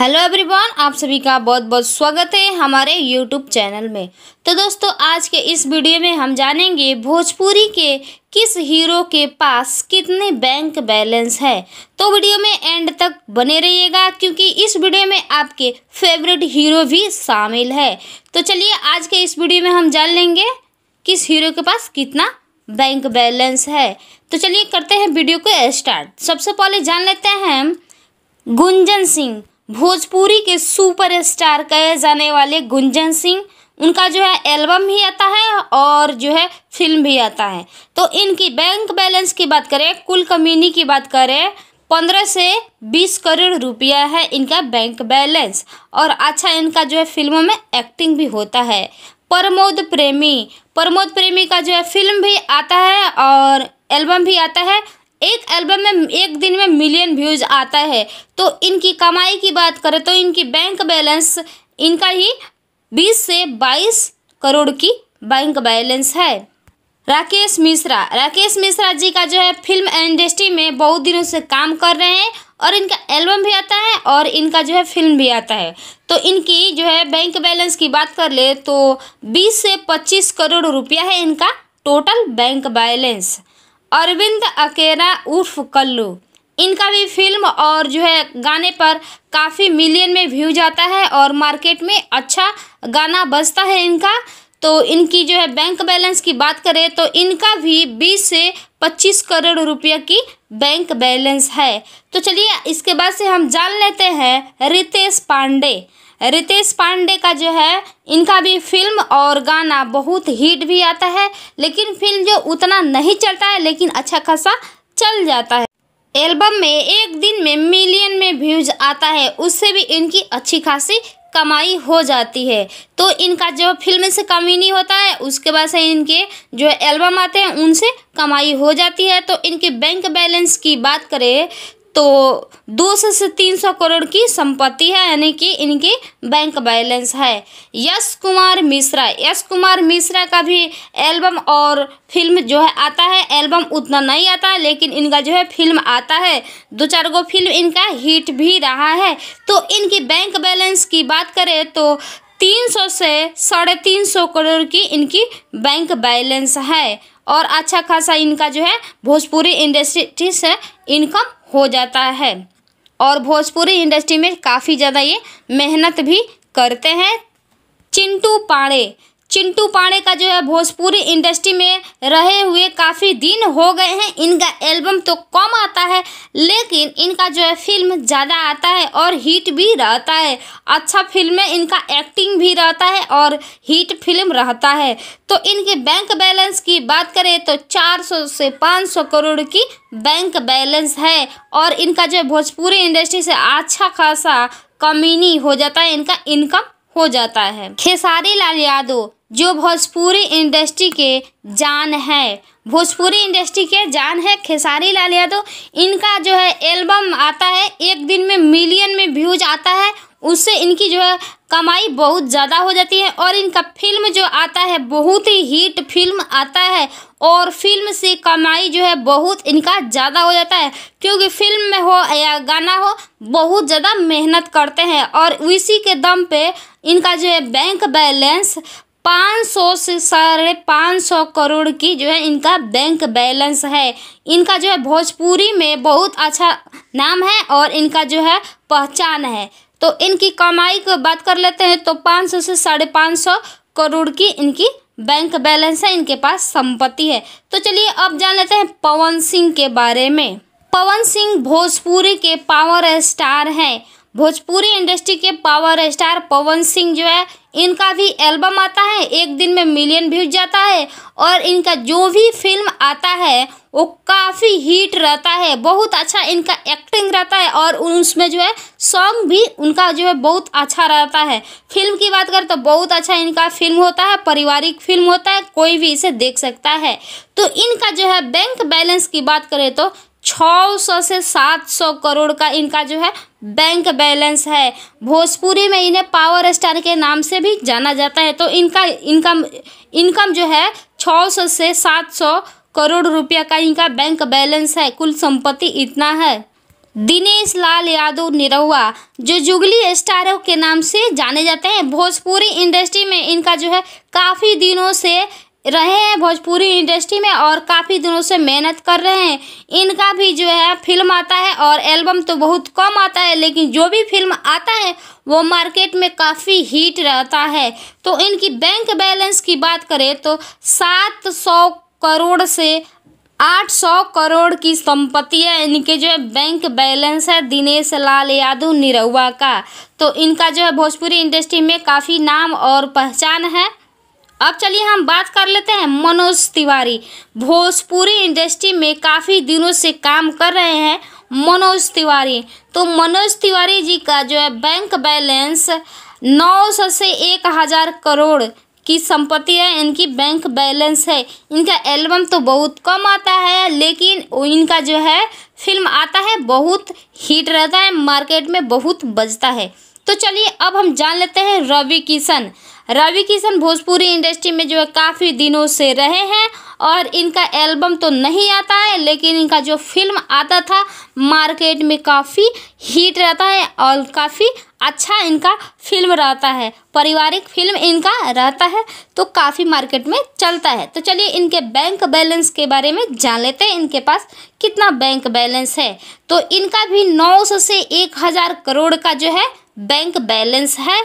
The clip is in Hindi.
हेलो एवरीवन, आप सभी का बहुत बहुत स्वागत है हमारे यूट्यूब चैनल में। तो दोस्तों, आज के इस वीडियो में हम जानेंगे भोजपुरी के किस हीरो के पास कितने बैंक बैलेंस है। तो वीडियो में एंड तक बने रहिएगा क्योंकि इस वीडियो में आपके फेवरेट हीरो भी शामिल है। तो चलिए आज के इस वीडियो में हम जान लेंगे किस हीरो के पास कितना बैंक बैलेंस है। तो चलिए करते हैं वीडियो को स्टार्ट। सबसे पहले जान लेते हैं गुंजन सिंह, भोजपुरी के सुपरस्टार कहे जाने वाले गुंजन सिंह। उनका जो है एल्बम भी आता है और जो है फिल्म भी आता है। तो इनकी बैंक बैलेंस की बात करें, कुल कमीनी की बात करें, 15 से 20 करोड़ रुपया है इनका बैंक बैलेंस। और अच्छा, इनका जो है फिल्मों में एक्टिंग भी होता है। प्रमोद प्रेमी का जो है फिल्म भी आता है और एल्बम भी आता है। एक एल्बम में एक दिन में मिलियन व्यूज आता है। तो इनकी कमाई की बात करें तो इनकी बैंक बैलेंस इनका ही 20 से 22 करोड़ की बैंक बैलेंस है। राकेश मिश्रा जी का जो है फिल्म इंडस्ट्री में बहुत दिनों से काम कर रहे हैं और इनका एल्बम भी आता है और इनका जो है फिल्म भी आता है। तो इनकी जो है बैंक बैलेंस की बात कर ले तो 20 से 25 करोड़ रुपया है इनका टोटल बैंक बैलेंस। अरविंद अकेरा उर्फ कल्लू, इनका भी फिल्म और जो है गाने पर काफ़ी मिलियन में व्यूज आता है और मार्केट में अच्छा गाना बजता है इनका। तो इनकी जो है बैंक बैलेंस की बात करें तो इनका भी 20 से 25 करोड़ रुपया की बैंक बैलेंस है। तो चलिए इसके बाद से हम जान लेते हैं रितेश पांडे का जो है इनका भी फिल्म और गाना बहुत हिट भी आता है, लेकिन फिल्म जो उतना नहीं चलता है लेकिन अच्छा खासा चल जाता है। एल्बम में एक दिन में मिलियन में व्यूज आता है, उससे भी इनकी अच्छी खासी कमाई हो जाती है। तो इनका जो फिल्म से कमी नहीं होता है, उसके बाद से इनके जो एल्बम आते हैं उनसे कमाई हो जाती है। तो इनके बैंक बैलेंस की बात करें तो 200 से 300 करोड़ की संपत्ति है, यानी कि इनकी बैंक बैलेंस है। यश कुमार मिश्रा का भी एल्बम और फिल्म जो है आता है। एल्बम उतना नहीं आता है लेकिन इनका जो है फिल्म आता है। 2-4 गो फिल्म इनका हिट भी रहा है। तो इनकी बैंक बैलेंस की बात करें तो 300 से 350 करोड़ की इनकी बैंक बैलेंस है और अच्छा खासा इनका जो है भोजपुरी इंडस्ट्री से इनकम हो जाता है और भोजपुरी इंडस्ट्री में काफ़ी ज़्यादा ये मेहनत भी करते हैं। चिंटू पांडे का जो है भोजपुरी इंडस्ट्री में रहे हुए काफ़ी दिन हो गए हैं। इनका एल्बम तो कम आता है लेकिन इनका जो है फिल्म ज़्यादा आता है और हिट भी रहता है। अच्छा फिल्म में इनका एक्टिंग भी रहता है और हिट फिल्म रहता है। तो इनके बैंक बैलेंस की बात करें तो 400 से 500 करोड़ की बैंक बैलेंस है और इनका जो है भोजपुरी इंडस्ट्री से अच्छा खासा कमीनी हो जाता है, इनका इनकम हो जाता है। खेसारी लाल यादव जो भोजपुरी इंडस्ट्री के जान है, खेसारी लाल यादव। इनका जो है एल्बम आता है, एक दिन में मिलियन में व्यूज आता है, उससे इनकी जो है कमाई बहुत ज़्यादा हो जाती है। और इनका फिल्म जो आता है बहुत ही हिट फिल्म आता है और फिल्म से कमाई जो है बहुत इनका ज़्यादा हो जाता है, क्योंकि फिल्म में हो या गाना हो बहुत ज़्यादा मेहनत करते हैं और इसी के दम पे इनका जो है बैंक बैलेंस 500 से 550 करोड़ की जो है इनका बैंक बैलेंस है। इनका जो है भोजपुरी में बहुत अच्छा नाम है और इनका जो है पहचान है। तो इनकी कमाई को बात कर लेते हैं तो 500 से 550 करोड़ की इनकी बैंक बैलेंस है, इनके पास संपत्ति है। तो चलिए अब जान लेते हैं पवन सिंह के बारे में। पवन सिंह भोजपुरी के पावर स्टार हैं। भोजपुरी इंडस्ट्री के पावर स्टार पवन सिंह जो है इनका भी एल्बम आता है, एक दिन में मिलियन व्यूज जाता है और इनका जो भी फिल्म आता है वो काफ़ी हिट रहता है, बहुत अच्छा इनका एक्टिंग रहता है और उसमें जो है सॉन्ग भी उनका जो है बहुत अच्छा रहता है। फिल्म की बात करें तो बहुत अच्छा इनका फिल्म होता है, पारिवारिक फिल्म होता है, कोई भी इसे देख सकता है। तो इनका जो है बैंक बैलेंस की बात करें तो 600 से 700 करोड़ का इनका जो है बैंक बैलेंस है। भोजपुरी में इन्हें पावर स्टार के नाम से भी जाना जाता है। तो इनका इनकम जो है 600 से 700 करोड़ रुपया का इनका बैंक बैलेंस है। कुल संपत्ति इतना है। दिनेश लाल यादव निरहुआ जो जुगली स्टारों के नाम से जाने जाते हैं। भोजपुरी इंडस्ट्री में इनका जो है काफ़ी दिनों से रहे हैं भोजपुरी इंडस्ट्री में और काफ़ी दिनों से मेहनत कर रहे हैं। इनका भी जो है फिल्म आता है और एल्बम तो बहुत कम आता है, लेकिन जो भी फिल्म आता है वो मार्केट में काफ़ी हिट रहता है। तो इनकी बैंक बैलेंस की बात करें तो 700 करोड़ से 800 करोड़ की संपत्ति है। इनके जो है बैंक बैलेंस है दिनेश लाल यादव निरहुआ का। तो इनका जो है भोजपुरी इंडस्ट्री में काफ़ी नाम और पहचान है। अब चलिए हम बात कर लेते हैं मनोज तिवारी। भोजपुरी इंडस्ट्री में काफ़ी दिनों से काम कर रहे हैं मनोज तिवारी। तो मनोज तिवारी जी का जो है बैंक बैलेंस 900 से 1000 करोड़ की संपत्ति है। इनकी बैंक बैलेंस है। इनका एल्बम तो बहुत कम आता है, लेकिन इनका जो है फिल्म आता है बहुत हिट रहता है, मार्केट में बहुत बजता है। तो चलिए अब हम जान लेते हैं रवि किशन। रवि किशन भोजपुरी इंडस्ट्री में जो है काफ़ी दिनों से रहे हैं और इनका एल्बम तो नहीं आता है, लेकिन इनका जो फिल्म आता था मार्केट में काफ़ी हिट रहता है और काफ़ी अच्छा इनका फिल्म रहता है। पारिवारिक फिल्म इनका रहता है तो काफ़ी मार्केट में चलता है। तो चलिए इनके बैंक बैलेंस के बारे में जान लेते हैं, इनके पास कितना बैंक बैलेंस है। तो इनका भी 900 से 1000 करोड़ का जो है बैंक बैलेंस है।